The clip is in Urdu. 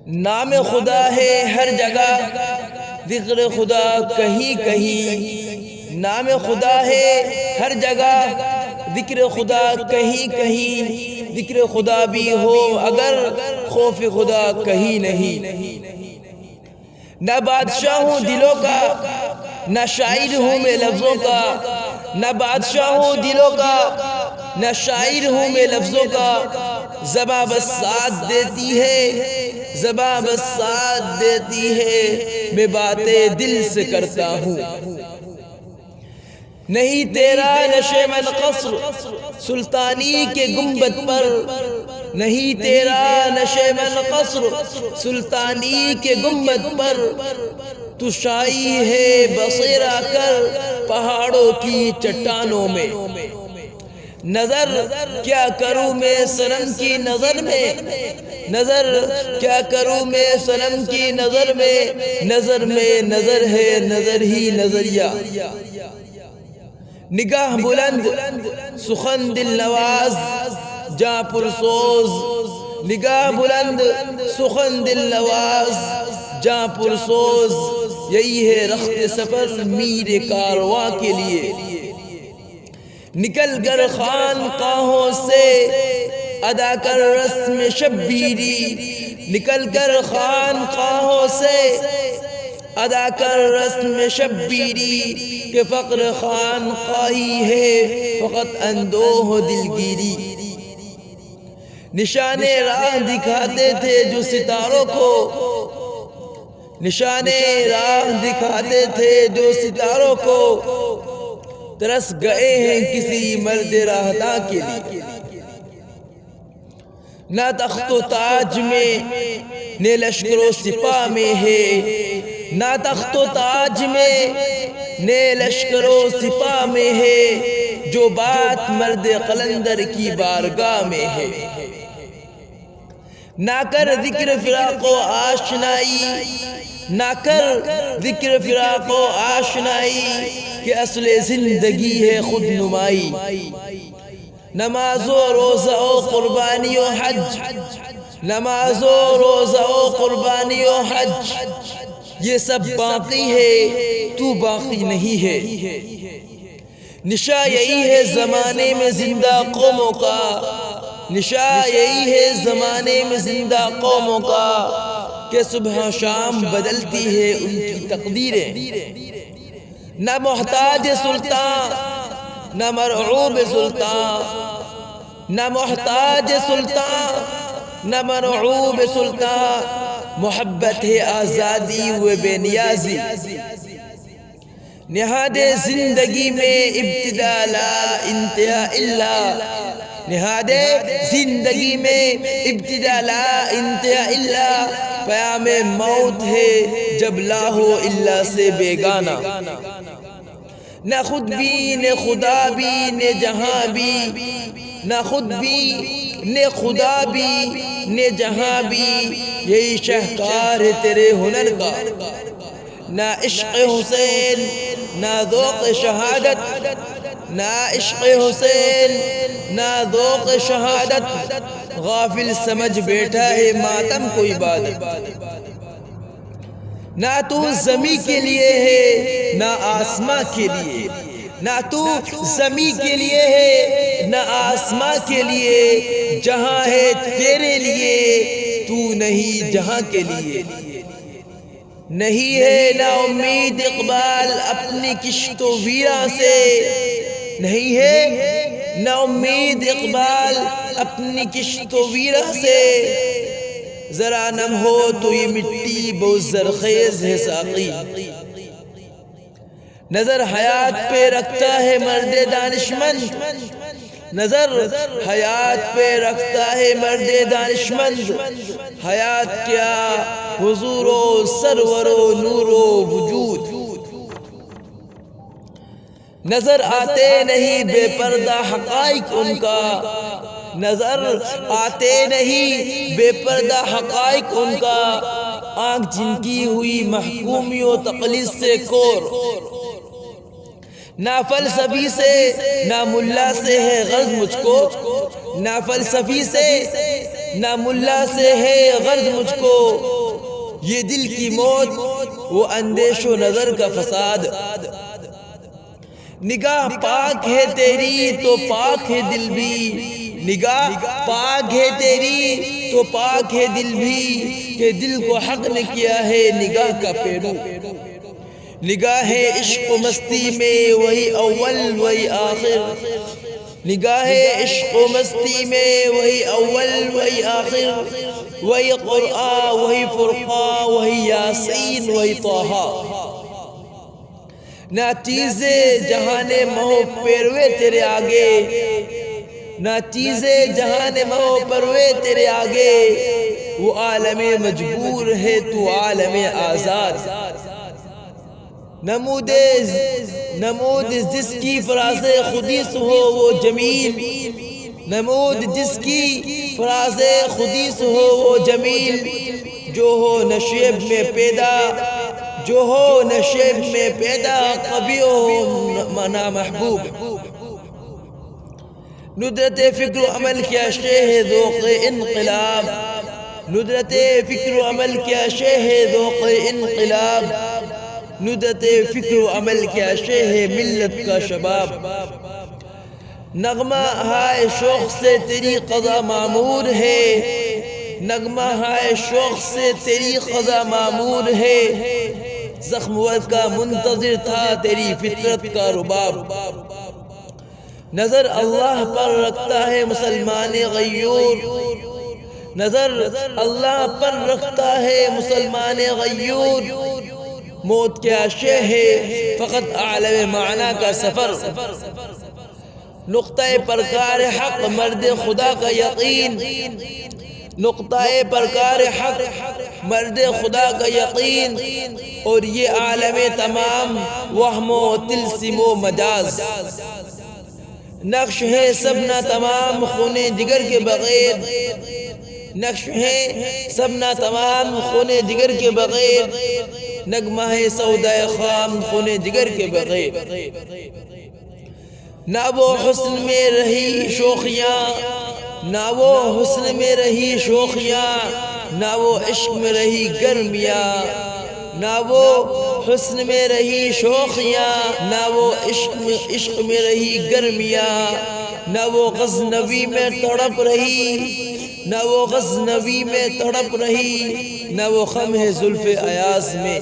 نام خدا ہے ہر جگہ، ذکر خدا کہیں کہیں، نام خدا ہے ہر جگہ، ذکر خدا کہیں کہیں، ذکر خدا بھی ہو اگر خوف خدا کہیں نہیں۔ نہ بادشاہ ہوں دلوں کا، نہ شاعر ہوں میں لفظوں کا، نہ بادشاہ ہوں دلوں کا، نہ شاعر ہوں میں لفظوں کا، زباں بس ساتھ دیتی ہے، زباں بس ساتھ دیتی ہے، میں باتیں دل سے کرتا ہوں۔ نہیں تیرا نشے من قصر سلطانی کے گنبد پر، نہیں تیرا نشے من قصر سلطانی کے گنبد پر، تو شائی ہے بصیرہ کر پہاڑوں کی چٹانوں میں۔ نظر کیا کروں میں صنم کی نظر میں، نظر کیا کروں میں صنم کی نظر میں، نظر میں نظر ہے نظر ہی نظریہ۔ نگاہ بلند سخن دل نواز جاں پرسوز، نگاہ بلند سخن دل نواز جاں پرسوز، یہی ہے رخت سفر میر کارواں کے لیے۔ نکل کر خانقاہوں سے ادا کر رسم شبیری، نکل کر خانقاہوں سے ادا کر رسم شبیری، کہ فقر خانقاہی ہے فقط اندوہ دلگیری۔ نشان راہ دکھاتے تھے جو ستاروں کو، نشان راہ دکھاتے تھے جو ستاروں کو، ترس گئے ہیں کسی مرد راہداں کے لیے۔ نہ تخت و تاج میں نہ لشکر و سپاہ میں ہے، نہ تخت و تاج میں نہ لشکر و سپاہ میں ہے، جو بات مرد قلندر کی بارگاہ میں ہے۔ نہ کر ذکر فراق و آشنائی، نہ کر ذکر فراق و آشنائی، کہ اصل زندگی ہے خود نمائی۔ نماز و روزہ و قربانی و حج، نماز و روزہ و قربانی و حج، یہ سب باقی ہے تو باقی نہیں ہے۔ نشا یہی ہے زمانے میں زندہ قوموں کا، نشا یہی ہے زمانے میں زندہ قوموں کا، کہ صبح شام بدلتی ہے ان کی تقدیریں۔ نہ محتاج سلطان نہ مرعوب سلطان، نہ محتاج سلطان نہ مرعوب سلطان، محبت ہے آزادی و بے نیازی۔ نہاد زندگی میں ابتدا لا انتہا الا، نہاد زندگی میں ابتدا لا انتہا الا، پیام موت ہے جب لا ہو الا سے بیگانہ۔ نہ خود بھی نہ خدا بھی نہ جہاں بھی، نہ خود بھی نہ خدا بھی نہ جہاں بھی، یہی شاہکار ہے تیرے ہنر کا۔ نہ عشق حسین نہ ذوق شہادت، نہ عشق حسین نہ ذوق شہادت، غافل سمجھ بیٹھا ہے ماتم کو عبادت۔ نہ تو زمین کے لیے ہے نہ آسماں کے لیے، نہ تو زمین کے لیے ہے نہ آسماں کے لیے، جہاں ہے تیرے لیے تو نہیں جہاں کے لیے۔ نہیں ہے نا امید اقبال اپنی کشت و ویراں سے، نہیں ہے نا امید اقبال اپنی کشت و ویراں سے، ذرا نم ہو تو یہ مٹی بہت زرخیز ہے ساقی۔ نظر حیات پہ رکھتا ہے مرد دانشمند، نظر حیات پہ رکھتا ہے مرد دانشمند، حیات کیا حضور و سرور و نور و وجود۔ نظر آتے نہیں بے پردہ حقائق ان کا، نظر آتے نہیں بے پردہ حقائق ان کا، آنکھ جن کی ہوئی محکومی و تقلید سے کور۔ نہ فلسفی سے نہ ملا سے ہے غرض مجھ کو، نہ فلسفی سے نہ ملا سے ہے غرض مجھ کو، یہ دل کی موت، وہ اندیش و نظر کا فساد۔ نگاہ پاک ہے تیری تو پاک ہے دل بھی، نگاہ پاک ہے تیری تو پاک ہے دل بھی، کہ دل کو حق نے کیا ہے نگاہ کا پیرو۔ نگاہ عشق و مستی میں وہی اول وہی آخر، نگاہ عشق و مستی میں وہی اول وہی آخر، وہی قرآن وہی فرقان وہی یاسین وہی طٰہٰ۔ نہ چیزیں جہان مہو پیروے تیرے آگے، نہ چیزیں جہان مہو پروے تیرے آگے، وہ عالم مجبور ہے تو عالم آزاد۔ نمود جس کی فراز خودی سے ہو وہ جمیل، نمود جس کی فراز خودی سے ہو وہ جمیل، جو ہو نشیب میں پیدا، جو ہو نشیب میں پیدا، کبھی ہو نامحبوب۔ ندرت فکر و عمل کیا شے ہے ذوق انقلاب، ندرت فکر و عمل کیا شے ہے ذوق انقلاب، ندرت فکر و عمل کیا شے ہے ملت کا شباب۔ نغمہ ہائے شوق سے تیری قضا معمور ہے، نغمہ ہائے شوق سے تیری قضا معمور ہے، زخم ورد کا منتظر تھا تیری فطرت کا رباب۔ نظر اللہ پر رکھتا ہے مسلمان غیور، نظر اللہ پر رکھتا ہے مسلمان غیور، موت کیا شے ہے فقط عالم معنی کا سفر۔ نقطہ پرکار حق مرد خدا کا یقین، نقطہ پرکار حق مرد خدا کا یقین، اور یہ عالم تمام وہم و طلسم و مجاز۔ نقش ہے سب نہ تمام خون جگر کے بغیر، نقش ہے سب نہ تمام خون جگر کے بغیر، نغمہ ہے سودہ خام خون جگر کے بغیر۔ نہ وہ حسن میں رہی شوخیاں، نہ وہ حسن میں رہی شوخیاں، نہ وہ عشق میں رہی گرمیاں، نہ وہ حسن میں رہی شوخیاں، نہ وہ عشق میں رہی گرمیاں، نہ وہ غزنوی میں تڑپ رہی، نہ وہ غزنوی میں تڑپ رہی، نہ وہ خم ہے زلف ایاز میں۔